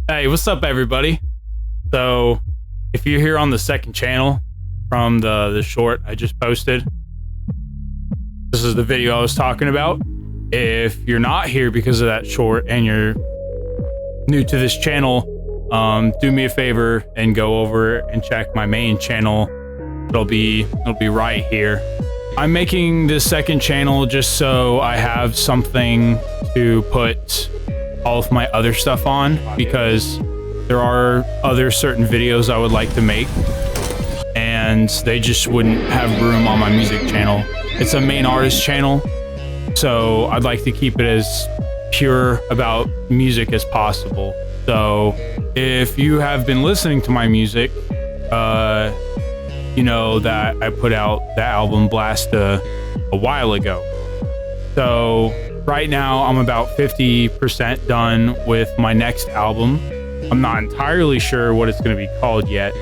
Hey, what's up, everybody? So, if you're here on the second channel from the short I just posted, this is the video I was talking about. If you're not here because of that short and you're new to this channel, do me a favor and go over and check my main channel. It'll be right here. I'm making this second channel just so I have something to put all of my other stuff on, because there are other certain videos I would like to make and they just wouldn't have room on my music channel. It's a main artist channel, so I'd like to keep it as pure about music as possible. So if you have been listening to my music, you know that I put out the album Blast a while ago. So right now I'm about 50% done with my next album. I'm not entirely sure what it's going to be called yet.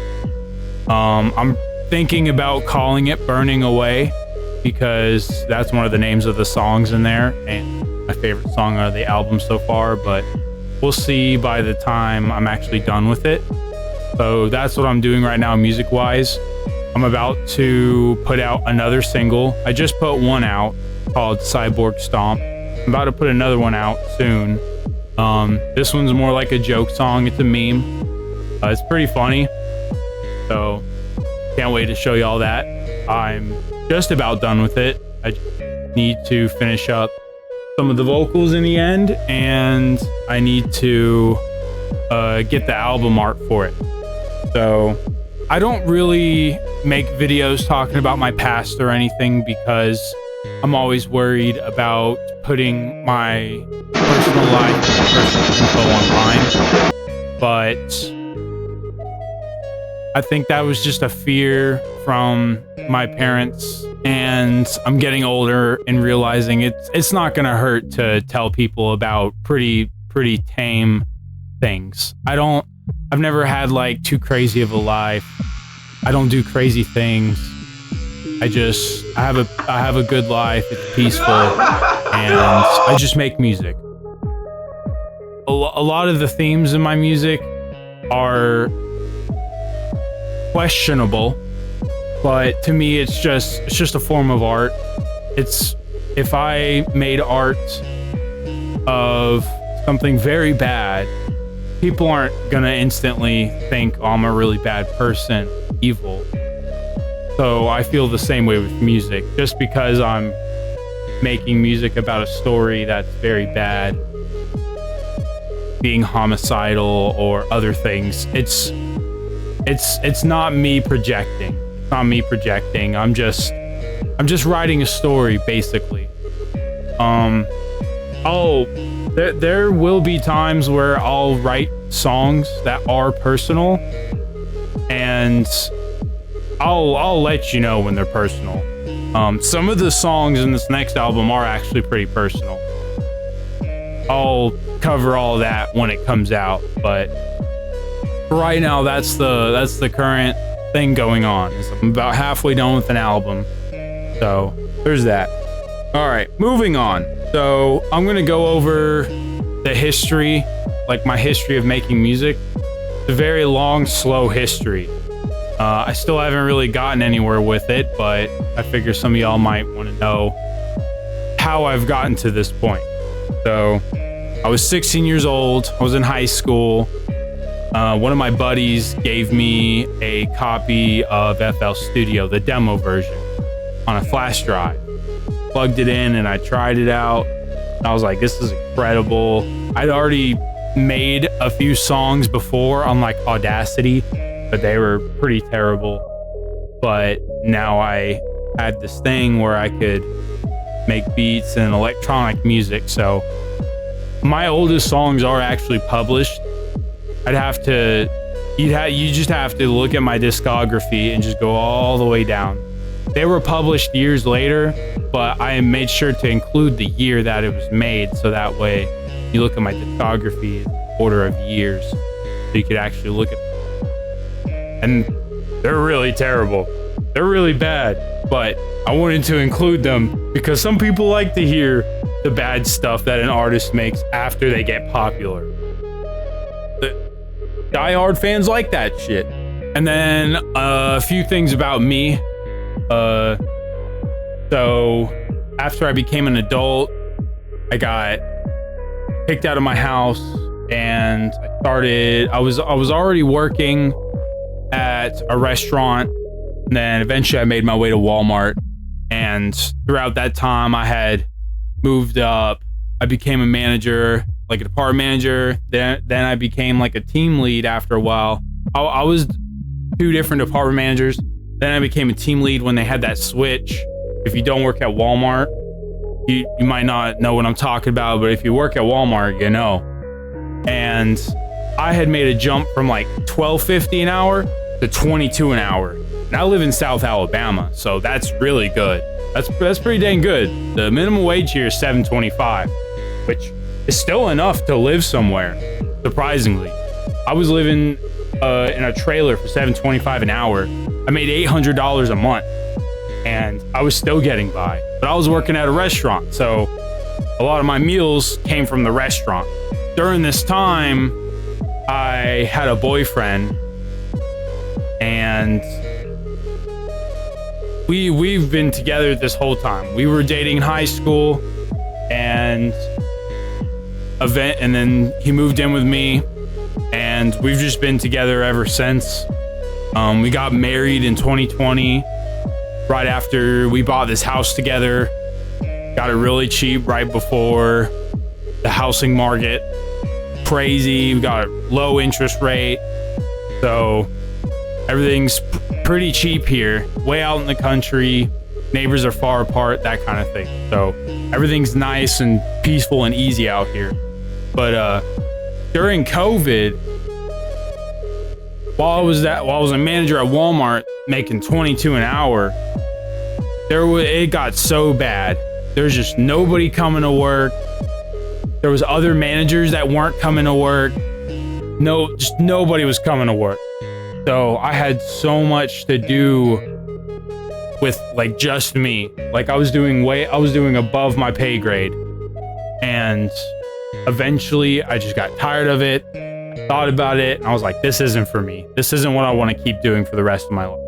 I'm thinking about calling it Burning Away, because that's one of the names of the songs in there and my favorite song out of the album so far, but we'll see by the time I'm actually done with it. So that's what I'm doing right now music wise. I'm about to put out another single. I just put one out called Cyborg Stomp. I'm about to put another one out soon. This one's more like a joke song. It's a meme. It's pretty funny. So can't wait to show you all that. I'm just about done with it. I need to finish up some of the vocals in the end, and I need to get the album art for it. So I don't really make videos talking about my past or anything, because I'm always worried about putting my personal life and personal info online. But I think that was just a fear from my parents, and I'm getting older and realizing it's not gonna hurt to tell people about pretty tame things. I've never had like too crazy of a life. I don't do crazy things. I have a good life. It's peaceful, and I just make music. A lot of the themes in my music are questionable, but to me it's just a form of art. It's, if I made art of something very bad, people aren't gonna instantly think, oh, I'm a really bad person, evil. So I feel the same way with music. Just because I'm making music about a story that's very bad, being homicidal or other things, it's not me projecting. It's not me projecting. I'm just writing a story, basically. There will be times where I'll write songs that are personal, and I'll let you know when they're personal. Some of the songs in this next album are actually pretty personal. I'll cover all that when it comes out, but right now that's the current thing going on. I'm about halfway done with an album, so there's that. All right, moving on. So I'm gonna go over the history, like my history of making music. It's a very long, slow history. I still haven't really gotten anywhere with it, but I figure some of y'all might want to know how I've gotten to this point. So I was 16 years old. I was in high school. One of my buddies gave me a copy of FL Studio, the demo version, on a flash drive. Plugged it in and I tried it out. I was like, this is incredible. I'd already made a few songs before on like Audacity, but they were pretty terrible. But now I had this thing where I could make beats and electronic music. So my oldest songs are actually published. You just have to look at my discography and just go all the way down. They were published years later, but I made sure to include the year that it was made, so that way you look at my discography in order of years, so you could actually look at them. And they're really terrible. They're really bad, but I wanted to include them because some people like to hear the bad stuff that an artist makes after they get popular. diehard fans like that shit. And then a few things about me. So after I became an adult, I got kicked out of my house, and I was already working at a restaurant, and then eventually I made my way to Walmart. And throughout that time, I had moved up. I became a manager, like a department manager. Then I became like a team lead after a while. I was 2 different department managers. Then I became a team lead when they had that switch. If you don't work at Walmart, you might not know what I'm talking about, but if you work at Walmart, you know. And I had made a jump from like $12.50 an hour to $22 an hour. And I live in South Alabama, so that's really good. That's pretty dang good. The minimum wage here is $7.25, which is still enough to live somewhere, surprisingly. I was living in a trailer for $7.25 an hour. I made $800 a month, and I was still getting by. But I was working at a restaurant, so a lot of my meals came from the restaurant. During this time, I had a boyfriend, and we've been together this whole time. We were dating in high school, and then he moved in with me, and we've just been together ever since. We got married in 2020, right after we bought this house together. Got it really cheap right before the housing market crazy. We got a low interest rate, so everything's pretty cheap here. Way out in the country, neighbors are far apart, that kind of thing. So everything's nice and peaceful and easy out here. But during COVID, while I was a manager at Walmart making $22 an hour, it got so bad. There's just nobody coming to work. There was other managers that weren't coming to work. Just nobody was coming to work. So I had so much to do with like just me. Like I was doing above my pay grade. And eventually I just got tired of it. I thought about it, and I was like, this isn't for me. This isn't what I want to keep doing for the rest of my life.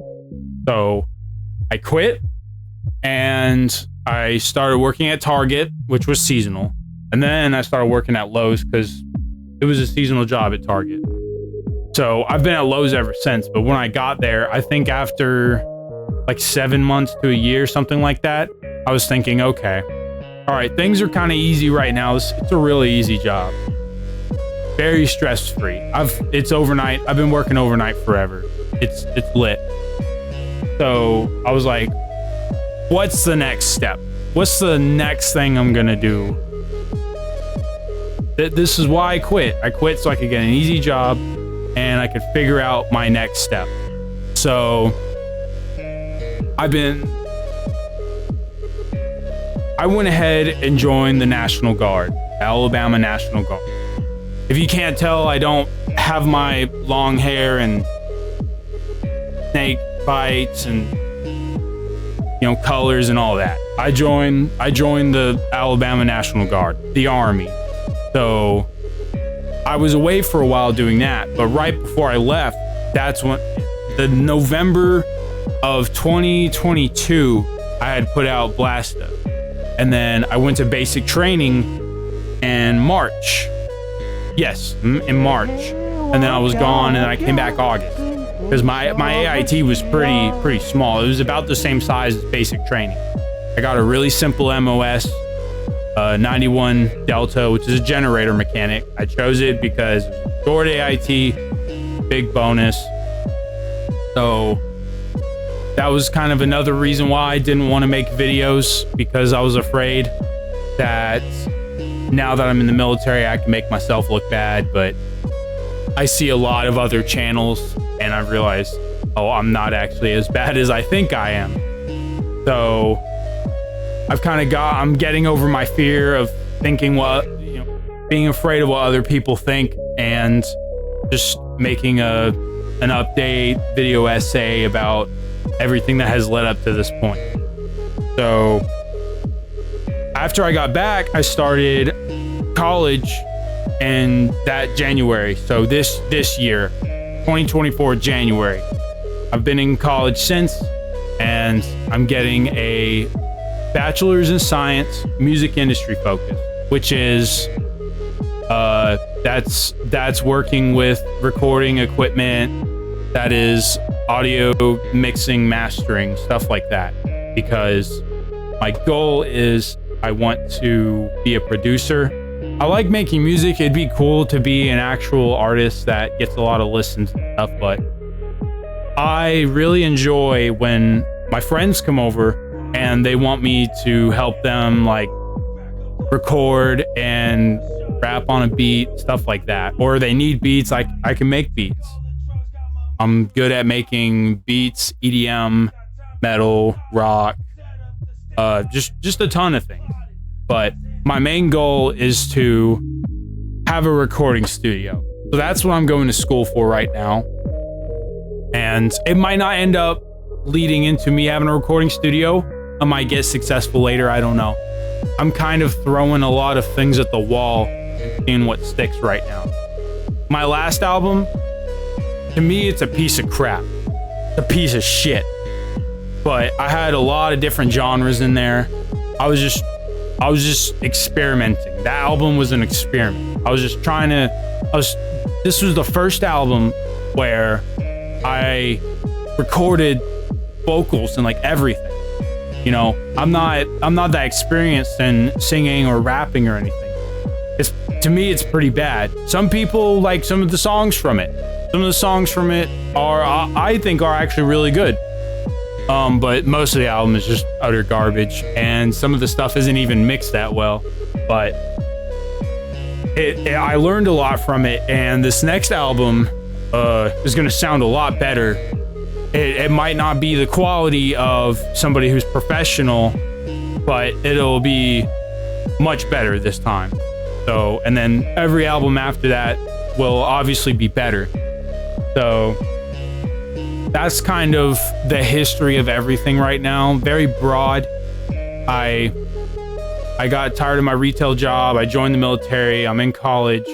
So I quit, and I started working at Target, which was seasonal. And then I started working at Lowe's because it was a seasonal job at Target. So I've been at Lowe's ever since. But when I got there, I think after like 7 months to a year, something like that, I was thinking, okay, all right, things are kind of easy right now. It's a really easy job. Very stress-free. It's overnight. I've been working overnight forever. It's lit. So I was like, what's the next step? What's the next thing I'm gonna do? This is why I quit. I quit so I could get an easy job and I could figure out my next step. So I went ahead and joined the National Guard, Alabama National Guard. If you can't tell, I don't have my long hair and snake bites and colors and all that. I joined the Alabama National Guard, the Army. So I was away for a while doing that, but right before I left, that's when the November of 2022, I had put out Blasta. And then I went to basic training in March. Yes, in March. And then I was gone, and I came back August. Because my AIT was pretty small. It was about the same size as basic training. I got a really simple MOS, 91 Delta, which is a generator mechanic. I chose it because short AIT, big bonus. So that was kind of another reason why I didn't want to make videos, because I was afraid that now that I'm in the military, I can make myself look bad. But I see a lot of other channels, and I realized, I'm not actually as bad as I think I am. So I'm getting over my fear of thinking being afraid of what other people think, and just making an update video essay about everything that has led up to this point. So after I got back, I started college and that January, so this year, 2024 January, I've been in college since, and I'm getting a bachelor's in science, music industry focus, which is that's working with recording equipment, that is audio mixing, mastering, stuff like that. Because my goal is I want to be a producer. I like making music. It'd be cool to be an actual artist that gets a lot of listens and stuff, but I really enjoy when my friends come over and they want me to help them like record and rap on a beat, stuff like that. Or they need beats, I can make beats. I'm good at making beats, EDM, metal, rock, just a ton of things. But my main goal is to have a recording studio. So that's what I'm going to school for right now. And it might not end up leading into me having a recording studio. I might get successful later, I don't know. I'm kind of throwing a lot of things at the wall and seeing what sticks right now. My last album, to me, it's a piece of crap. It's a piece of shit. But I had a lot of different genres in there. I was just experimenting. That album was an experiment. This was the first album where I recorded vocals and like everything. You know, I'm not that experienced in singing or rapping or anything. To me, it's pretty bad. Some people like some of the songs from it. Some of the songs from it I think are actually really good. But most of the album is just utter garbage, and some of the stuff isn't even mixed that well. But I learned a lot from it, and this next album is going to sound a lot better. It might not be the quality of somebody who's professional, but it'll be much better this time. So, and then every album after that will obviously be better. So that's kind of the history of everything right now. Very broad. I got tired of my retail job. I joined the military. I'm in college,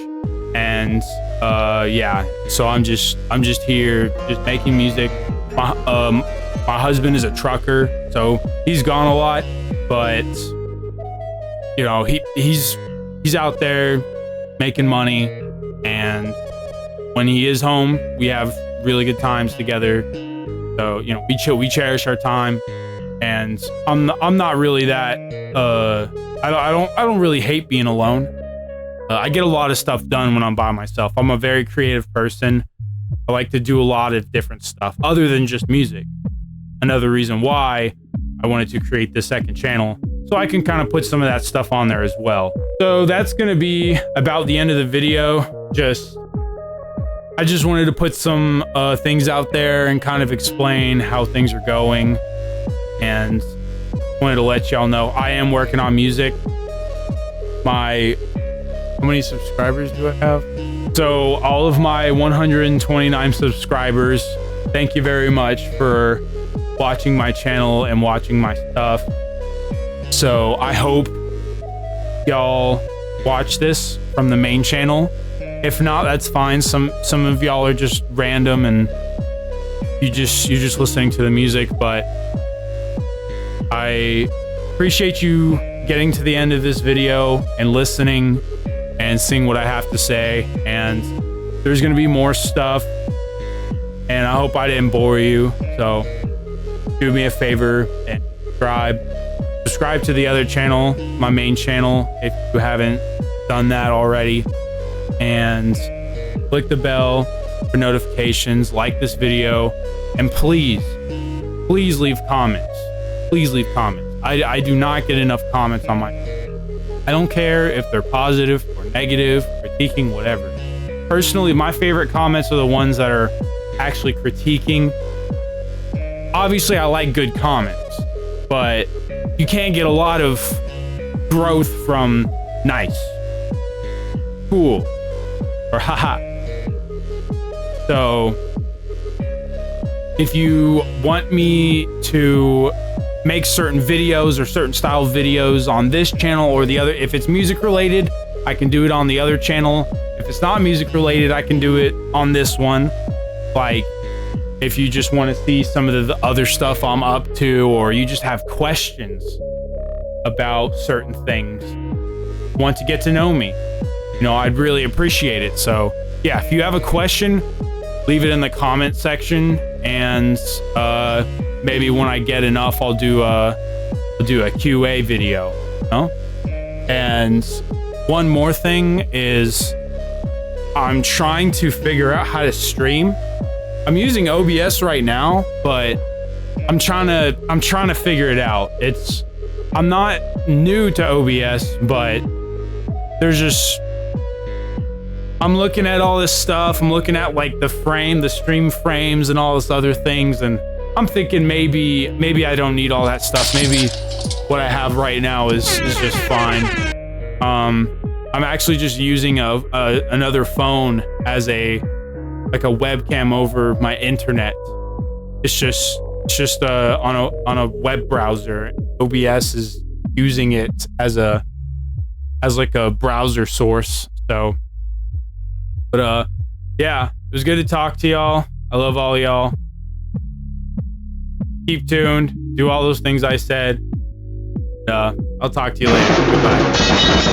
and yeah. So I'm just here, just making music. My husband is a trucker, so he's gone a lot, but you know he's out there making money, and when he is home, we have really good times together. So you know we cherish our time, and I'm not really that I don't really hate being alone. I get a lot of stuff done when I'm by myself. I'm a very creative person. I like to do a lot of different stuff other than just music. Another reason why I wanted to create this second channel, so I can kind of put some of that stuff on there as well. So that's going to be about the end of the video. I just wanted to put some things out there and kind of explain how things are going, and wanted to let y'all know I am working on music. How many subscribers do I have? So all of my 129 subscribers, thank you very much for watching my channel and watching my stuff. So I hope y'all watch this from the main channel. If not, that's fine. Some of y'all are just random and you're just listening to the music, but I appreciate you getting to the end of this video and listening and seeing what I have to say. And there's gonna be more stuff, and I hope I didn't bore you. So do me a favor and subscribe to the other channel, my main channel, if you haven't done that already, and click the bell for notifications, like this video, and please leave comments. Please leave comments. I do not get enough comments on my, I don't care if they're positive or negative, critiquing, whatever. Personally, my favorite comments are the ones that are actually critiquing. Obviously, I like good comments, but you can't get a lot of growth from nice, cool, or haha. So if you want me to make certain videos or certain style videos on this channel or the other, if it's music related, I can do it on the other channel. If it's not music related, I can do it on this one. Like, if you just want to see some of the other stuff I'm up to, or you just have questions about certain things, want to get to know me, you know, I'd really appreciate it. So yeah, if you have a question, leave it in the comment section, and maybe when I get enough, I'll do a QA video. You know? And one more thing is, I'm trying to figure out how to stream. I'm using OBS right now, but I'm trying to figure it out. I'm not new to OBS, but there's just, I'm looking at all this stuff. I'm looking at like the stream frames and all this other things, and I'm thinking maybe I don't need all that stuff. Maybe what I have right now is just fine. I'm actually just using another phone as a webcam over my internet. It's just on a web browser. OBS is using it as like a browser source. So, but yeah, it was good to talk to y'all. I love all y'all. Keep tuned. Do all those things I said. I'll talk to you later. Goodbye.